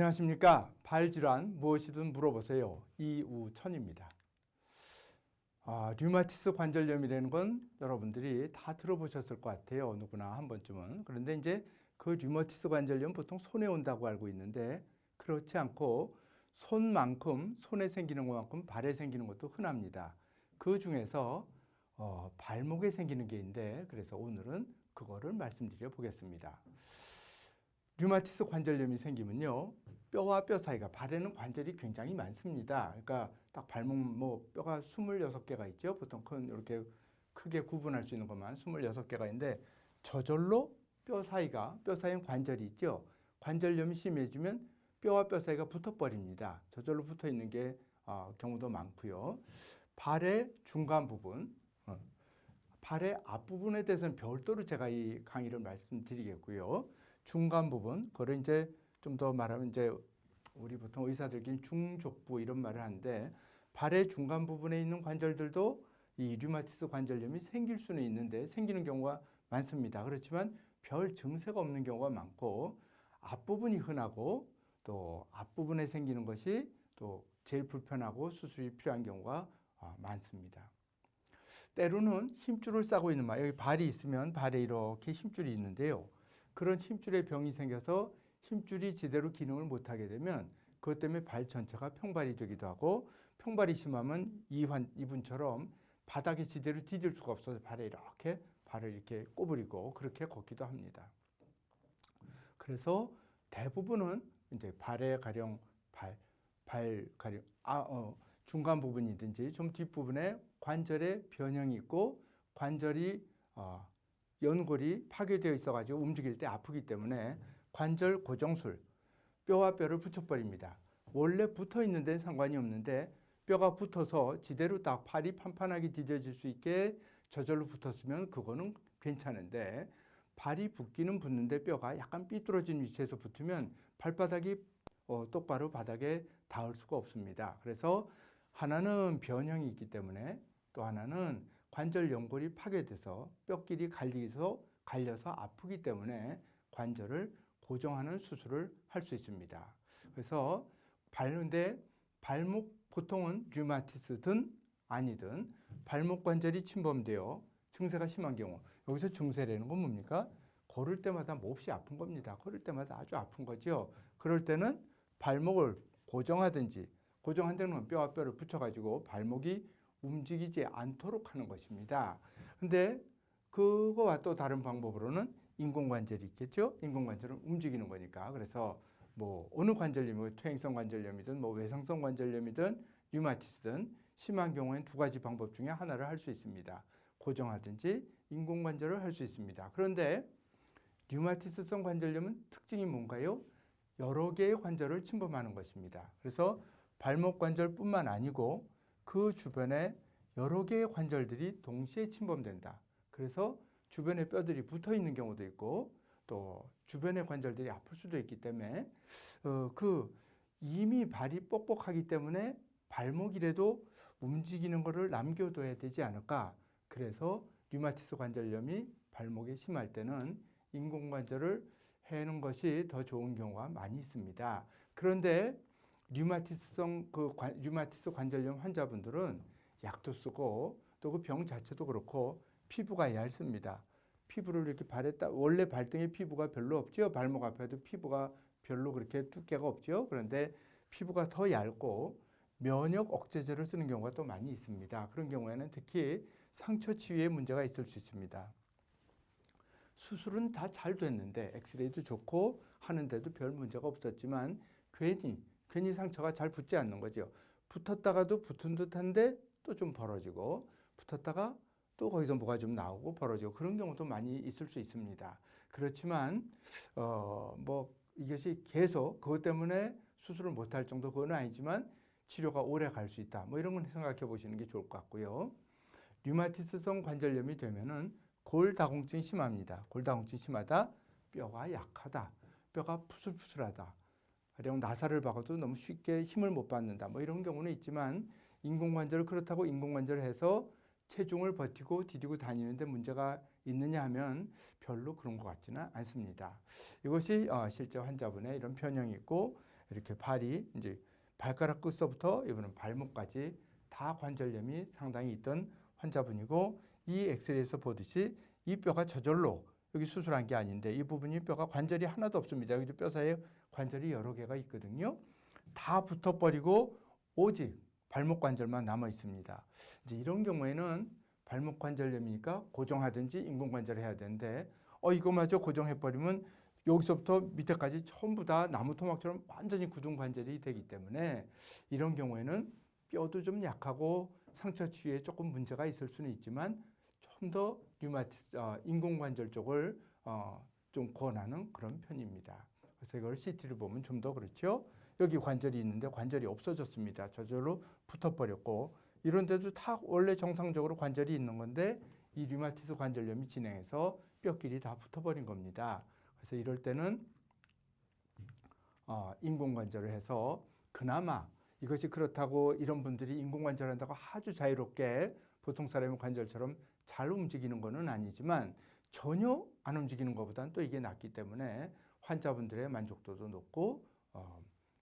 안녕하십니까. 발질환 무엇이든 물어보세요. 이우천입니다. 류마티스 관절염이라는 건 여러분들이 다 들어보셨을 것 같아요. 누구나 한 번쯤은. 그런데 이제 그 류마티스 관절염 보통 손에 온다고 알고 있는데 그렇지 않고 손에 생기는 것만큼 발에 생기는 것도 흔합니다. 그 중에서 발목에 생기는 게 있는데 그래서 오늘은 그거를 말씀드려 보겠습니다. 류마티스 관절염이 생기면요, 뼈와 뼈 사이가, 발에는 관절이 굉장히 많습니다. 그러니까 딱 발목, 뼈가 26개가 있죠. 보통 이렇게 크게 구분할 수 있는 것만 26개가 있는데, 저절로 뼈 사이에 관절이 있죠. 관절염이 심해지면 뼈와 뼈 사이가 붙어버립니다. 저절로 붙어 있는 게 경우도 많고요. 발의 중간 부분, 발의 앞부분에 대해서는 별도로 제가 이 강의를 말씀드리겠고요. 중간 부분, 그걸 이제 좀 더 말하면 이제 우리 보통 의사들끼리 중족부 이런 말을 하는데, 발의 중간 부분에 있는 관절들도 이 류마티스 관절염이 생길 수는 있는데 생기는 경우가 많습니다. 그렇지만 별 증세가 없는 경우가 많고, 앞부분이 흔하고 또 앞부분에 생기는 것이 또 제일 불편하고 수술이 필요한 경우가 많습니다. 때로는 힘줄을 싸고 있는 여기 발이 있으면 발에 이렇게 힘줄이 있는데요. 그런 힘줄에 병이 생겨서 힘줄이 제대로 기능을 못하게 되면 그것 때문에 발 전체가 평발이 되기도 하고, 평발이 심하면 이분처럼 바닥에 제대로 디딜 수가 없어서 발을 이렇게 꼬부리고 그렇게 걷기도 합니다. 그래서 대부분은 이제 발에 가령 중간 부분이든지 좀 뒷부분에 관절에 변형이 있고 관절이 연골이 파괴되어 있어가지고 움직일 때 아프기 때문에 관절 고정술, 뼈와 뼈를 붙여버립니다. 원래 붙어 있는 데는 상관이 없는데 뼈가 붙어서 지대로 딱 팔이 판판하게 디뎌질 수 있게 저절로 붙었으면 그거는 괜찮은데, 발이 붙기는 붙는데 뼈가 약간 삐뚤어진 위치에서 붙으면 발바닥이 똑바로 바닥에 닿을 수가 없습니다. 그래서 하나는 변형이 있기 때문에, 또 하나는 관절 연골이 파괴돼서 뼈끼리 갈려서 아프기 때문에 관절을 고정하는 수술을 할 수 있습니다. 그래서 발목, 보통은 류마티스든 아니든 발목 관절이 침범되어 증세가 심한 경우, 여기서 증세라는 건 뭡니까? 걸을 때마다 몹시 아픈 겁니다. 걸을 때마다 아주 아픈 거죠. 그럴 때는 발목을 고정한다는 건 뼈와 뼈를 붙여가지고 발목이 움직이지 않도록 하는 것입니다. 근데 그거와 또 다른 방법으로는 인공관절이 있겠죠. 인공관절은 움직이는 거니까. 그래서 어느 관절염이고 퇴행성 관절염이든 외상성 관절염이든 류마티스든 심한 경우에는 두 가지 방법 중에 하나를 할 수 있습니다. 고정하든지 인공관절을 할 수 있습니다. 그런데 류마티스성 관절염은 특징이 뭔가요? 여러 개의 관절을 침범하는 것입니다. 그래서 발목 관절뿐만 아니고 그 주변에 여러 개의 관절들이 동시에 침범된다. 그래서 주변에 뼈들이 붙어 있는 경우도 있고 또 주변의 관절들이 아플 수도 있기 때문에 이미 발이 뻑뻑하기 때문에 발목이라도 움직이는 것을 남겨둬야 되지 않을까. 그래서 류마티스 관절염이 발목에 심할 때는 인공관절을 해는 것이 더 좋은 경우가 많이 있습니다. 그런데 류마티스 관절염 환자분들은 약도 쓰고 또 그 병 자체도 그렇고 피부가 얇습니다. 피부를 이렇게 원래 발등에 피부가 별로 없죠. 발목 앞에도 피부가 별로 그렇게 두께가 없죠. 그런데 피부가 더 얇고 면역 억제제를 쓰는 경우가 또 많이 있습니다. 그런 경우에는 특히 상처 치유에 문제가 있을 수 있습니다. 수술은 다 잘 됐는데 엑스레이도 좋고 하는데도 별 문제가 없었지만 괜히 상처가 잘 붙지 않는 거죠. 붙었다가도 붙은 듯한데 또 좀 벌어지고, 붙었다가 또 거기서 뭐가 좀 나오고 벌어지고, 그런 경우도 많이 있을 수 있습니다. 그렇지만 이것이 계속 그것 때문에 수술을 못할 정도 그건 아니지만 치료가 오래 갈 수 있다. 이런 건 생각해 보시는 게 좋을 것 같고요. 류마티스성 관절염이 되면은 골다공증이 심합니다. 골다공증이 심하다, 뼈가 약하다, 뼈가 푸슬푸슬하다, 가령 나사를 박아도 너무 쉽게 힘을 못 받는다, 이런 경우는 있지만 그렇다고 인공관절을 해서 체중을 버티고 디디고 다니는데 문제가 있느냐 하면 별로 그런 것 같지는 않습니다. 이것이 실제 환자분의 이런 변형이 있고 이렇게 발이 이제 발가락 끝서부터 이번은 발목까지 다 관절염이 상당히 있던 환자분이고, 이 엑스레이에서 보듯이 이 뼈가 저절로 여기 수술한 게 아닌데 이 부분이 뼈가 관절이 하나도 없습니다. 여기도 뼈 사이에 관절이 여러 개가 있거든요. 다 붙어버리고 오직 발목 관절만 남아 있습니다. 이제 이런 경우에는 발목 관절염이니까 고정하든지 인공관절을 해야 되는데 이거마저 고정해버리면 여기서부터 밑에까지 전부 다 나무 토막처럼 완전히 굳은 관절이 되기 때문에 이런 경우에는 뼈도 좀 약하고 상처 치유에 조금 문제가 있을 수는 있지만 좀 더 인공관절 쪽을 좀 권하는 그런 편입니다. 그래서 이걸 CT를 보면 좀 더 그렇죠. 여기 관절이 있는데 관절이 없어졌습니다. 저절로 붙어버렸고, 이런 데도 다 원래 정상적으로 관절이 있는 건데 이 류마티스 관절염이 진행해서 뼈끼리 다 붙어버린 겁니다. 그래서 이럴 때는 인공관절을 해서, 그나마 이것이 그렇다고 이런 분들이 인공관절을 한다고 아주 자유롭게 보통 사람의 관절처럼 잘 움직이는 것은 아니지만 전혀 안 움직이는 것보다는 또 이게 낫기 때문에 환자분들의 만족도도 높고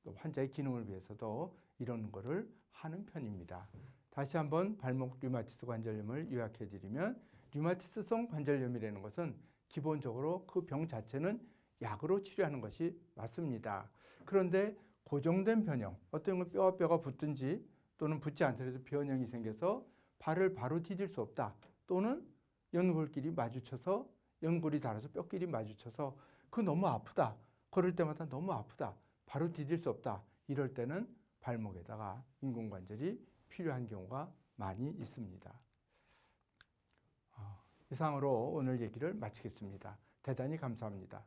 또 환자의 기능을 위해서도 이런 거를 하는 편입니다. 다시 한번 발목 류마티스 관절염을 요약해 드리면, 류마티스성 관절염이라는 것은 기본적으로 그 병 자체는 약으로 치료하는 것이 맞습니다. 그런데 고정된 변형, 어떤 건 뼈와 뼈가 붙든지 또는 붙지 않더라도 변형이 생겨서 발을 바로 디딜 수 없다, 또는 연골끼리 마주쳐서 연골이 닳아서 뼈끼리 마주쳐서 그 너무 아프다, 걸을 때마다 너무 아프다, 바로 디딜 수 없다, 이럴 때는 발목에다가 인공관절이 필요한 경우가 많이 있습니다. 이상으로 오늘 얘기를 마치겠습니다. 대단히 감사합니다.